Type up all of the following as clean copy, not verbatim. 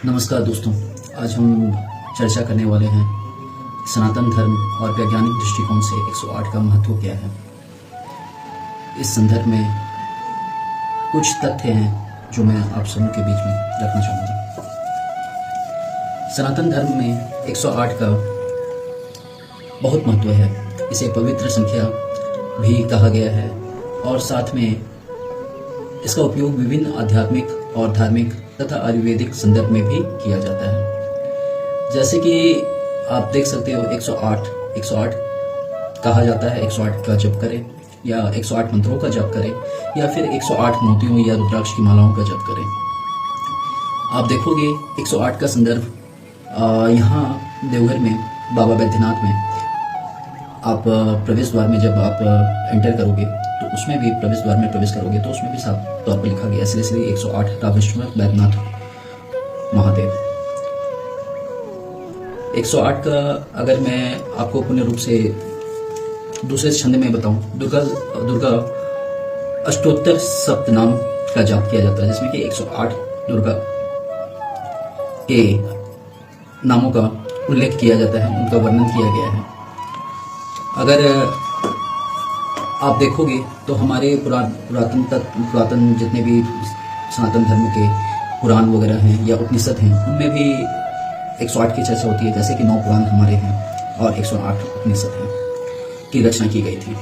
नमस्कार दोस्तों, आज हम चर्चा करने वाले हैं सनातन धर्म और वैज्ञानिक दृष्टिकोण से 108 का महत्व क्या है। इस संदर्भ में कुछ तथ्य हैं जो मैं आप सबों के बीच में रखना चाहूँगा। सनातन धर्म में 108 का बहुत महत्व है। इसे पवित्र संख्या भी कहा गया है और साथ में इसका उपयोग विभिन्न आध्यात्मिक और धार्मिक तथा आयुर्वेदिक संदर्भ में भी किया जाता है। जैसे कि आप देख सकते हो 108 कहा जाता है। 108 का जप करें या 108 मंत्रों का जप करें या फिर 108 मोतियों या रुद्राक्ष की मालाओं का जप करें। आप देखोगे 108 का संदर्भ यहाँ देवघर में बाबा बैद्यनाथ में आप प्रवेश द्वार में जब आप एंटर करोगे तो उसमें भी प्रवेश द्वार में प्रवेश करोगे तो उसमें भी साफ तौर पर लिखा गया श्री श्री 108 रामेश्वर बैद्यनाथ महादेव। 108 का अगर मैं आपको पूर्ण रूप से दूसरे छंद में बताऊं, दुर्गा अष्टोत्तर सप्तनाम का जाप किया जाता है, जिसमें कि 108 दुर्गा के नामों का उल्लेख किया जाता है, उनका वर्णन किया गया है। अगर आप देखोगे तो हमारे पुरातन जितने भी सनातन धर्म के पुराण वगैरह हैं या उपनिषद हैं, उनमें भी 108 की चर्चा होती है। जैसे कि 9 पुराण हमारे हैं और 108 उपनिषद हैं की रचना की गई थी।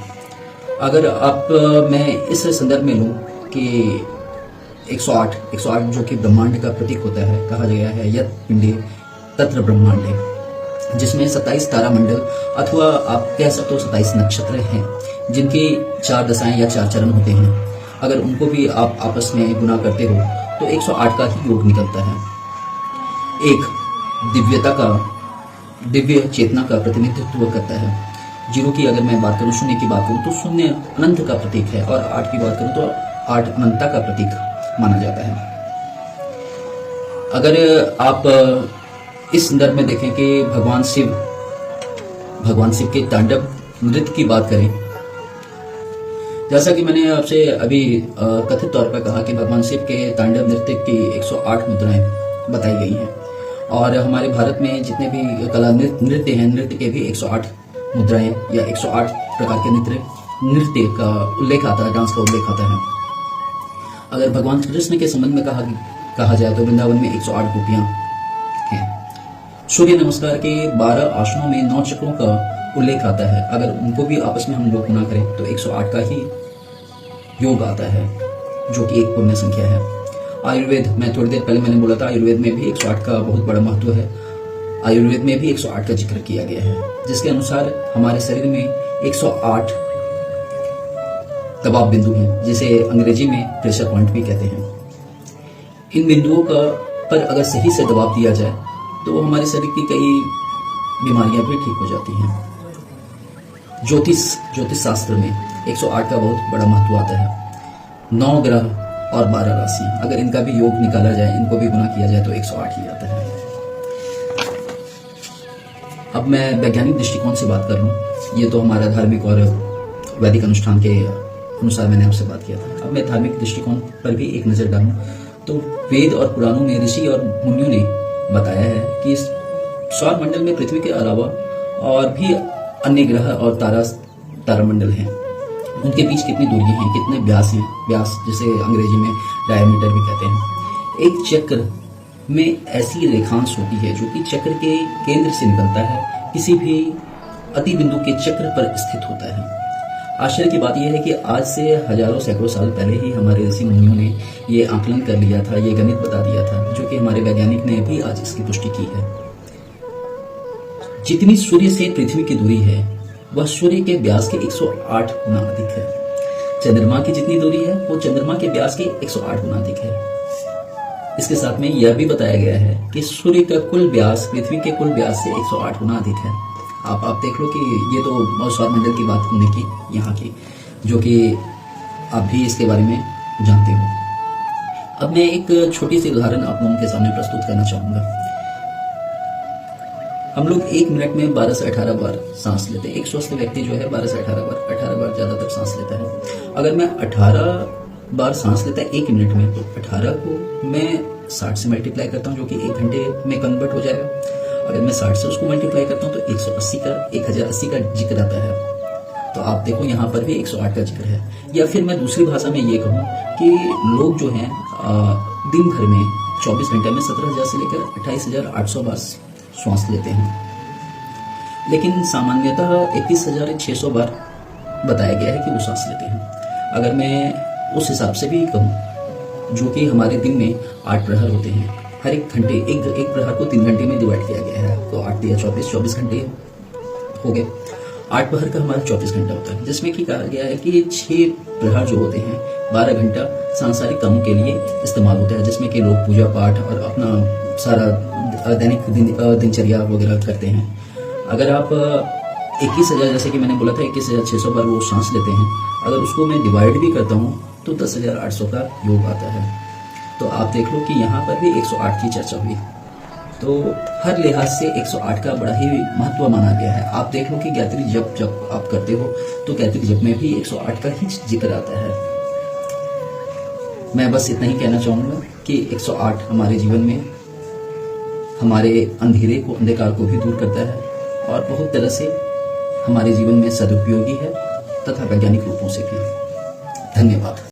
अगर आप मैं इस संदर्भ में लूँ कि 108 जो कि ब्रह्मांड का प्रतीक होता है, कहा गया है यत् पिंडे तत्र ब्रह्मांडे, जिसमें 27 तारामंडल अथवा आप कह सकते हो 27 नक्षत्र हैं, जिनकी 4 दशाएं या 4 चरण होते हैं। अगर उनको भी आप आपस में गुना करते हो तो 108 का ही योग निकलता है। एक दिव्य चेतना का प्रतिनिधित्व करता है। 0 की अगर मैं बात करूं, शून्य की बात करूं तो शून्य अनंत का प्रतीक है और 8 की बात करूं तो 8 अनंतता का प्रतीक माना जाता है। अगर आप इस संदर्भ में देखें कि भगवान शिव के तांडव नृत्य की बात करें, जैसा कि मैंने आपसे अभी कथित तौर पर कहा कि भगवान शिव के तांडव नृत्य की 108 मुद्राएं बताई गई हैं और हमारे भारत में जितने भी कला नृत्य हैं, नृत्य के भी 108 मुद्राएं या 108 प्रकार के नृत्य का उल्लेख आता है, डांस का उल्लेख आता है। अगर भगवान कृष्ण के संबंध में कहा जाए तो वृंदावन में 108 गोपियां हैं। सूर्य नमस्कार के 12 आसनों में 9 चक्रों का उल्लेख आता है। अगर उनको भी आपस में हम लोग गुना करें तो 108 का ही योग आता है, जो कि एक पुण्य संख्या है। आयुर्वेद, मैं थोड़ी देर पहले मैंने बोला था, आयुर्वेद में भी 108 का बहुत बड़ा महत्व है। आयुर्वेद में भी 108 का जिक्र किया गया है, जिसके अनुसार हमारे शरीर में 108 दबाव बिंदु हैं, जिसे अंग्रेजी में प्रेशर पॉइंट भी कहते हैं। इन बिंदुओं पर अगर सही से दबाव दिया जाए तो हमारे शरीर की कई बीमारियां भी ठीक हो जाती हैं। ज्योतिष शास्त्र में 108 का बहुत बड़ा महत्व आता है। 9 ग्रह और 12 राशि, अगर इनका भी योग निकाला जाए, इनको भी गुना किया जाए तो 108 ही आता है। अब मैं वैज्ञानिक दृष्टिकोण से बात कर लूं, ये तो हमारा धार्मिक और वैदिक अनुष्ठान के अनुसार मैंने आपसे बात किया था। अब मैं धार्मिक दृष्टिकोण पर भी एक नजर डालूं तो वेद और पुराणों में ऋषि और मुनियों ने बताया है कि सौर मंडल में पृथ्वी के अलावा और भी अन्य ग्रह और तारामंडल हैं। उनके बीच कितनी दूरी है, कितने व्यास हैं, व्यास जिसे अंग्रेजी में डायमीटर भी कहते हैं। एक चक्र में ऐसी रेखांश होती है जो कि चक्र के केंद्र से निकलता है, किसी भी अति बिंदु के चक्र पर स्थित होता है। आश्चर्य की बात यह है कि आज से हजारों सैकड़ों साल पहले ही हमारे ऋषि मुनियों ने ये आकलन कर लिया था, ये गणित बता दिया था, जो कि हमारे वैज्ञानिक ने भी आज इसकी पुष्टि की है। जितनी सूर्य से पृथ्वी की दूरी है वह सूर्य के व्यास के 108 गुना अधिक है। चंद्रमा की जितनी दूरी है वो चंद्रमा के व्यास के 108 गुना अधिक है। इसके साथ में यह भी बताया गया है कि सूर्य का कुल व्यास पृथ्वी के कुल व्यास से 108 गुना अधिक है। आप देख लो कि ये तो सौर मंडल की बात हमने की यहाँ की, जो कि आप भी इसके बारे में जानते हो। अब मैं एक छोटी सी उदाहरण आप लोगों के सामने प्रस्तुत करना चाहूंगा। हम लोग 1 मिनट में 12 से 18 बार सांस लेते हैं। एक स्वस्थ व्यक्ति जो है 12 से 18 बार ज्यादातर सांस लेता है। अगर मैं 18 बार सांस लेता है 1 मिनट में, तो 18 को मैं 60 से मल्टीप्लाई करता हूँ जो कि 1 घंटे में कन्वर्ट हो जाएगा। अगर मैं 60 से उसको मल्टीप्लाई करता हूँ तो 1080 का जिक्र आता है। तो आप देखो यहाँ पर भी 108 का जिक्र है। या फिर मैं दूसरी भाषा में ये कहूँ कि लोग जो हैं दिन भर में 24 घंटे में 17,000 से लेकर 28,800 बार श्वास लेते हैं, लेकिन सामान्यतः 31,600 बार बताया गया है कि वो सांस लेते हैं। अगर मैं उस हिसाब से भी कहूँ, जो कि हमारे दिन में 8 प्रहर होते हैं, हर एक घंटे एक प्रहर को 3 घंटे में डिवाइड किया गया है, तो 8 या 24 घंटे हो गए। 8 प्रहर का हमारा 24 घंटा होता है, जिसमें कि कहा गया है कि 6 प्रहर जो होते हैं 12 घंटा सांसारिक कामों के लिए इस्तेमाल होता है, जिसमें कि लोग पूजा पाठ और अपना सारा दैनिक दिनचर्या वगैरह करते हैं। अगर आप 21,000, जैसे कि मैंने बोला था 21,600 बार वो सांस लेते हैं, अगर उसको मैं डिवाइड भी करता हूँ तो 10,800 का योग आता है। तो आप देख लो कि यहाँ पर भी 108 की चर्चा हुई, तो हर लिहाज से 108 का बड़ा ही महत्व माना गया है। आप देख लो कि गायत्री जप जब आप करते हो तो गायत्री जप में भी 108 का ही जिक्र आता है। मैं बस इतना ही कहना चाहूँगा कि 108 हमारे जीवन में हमारे अंधकार को भी दूर करता है और बहुत तरह से हमारे जीवन में सदुपयोगी है तथा वैज्ञानिक रूपों से भी। धन्यवाद।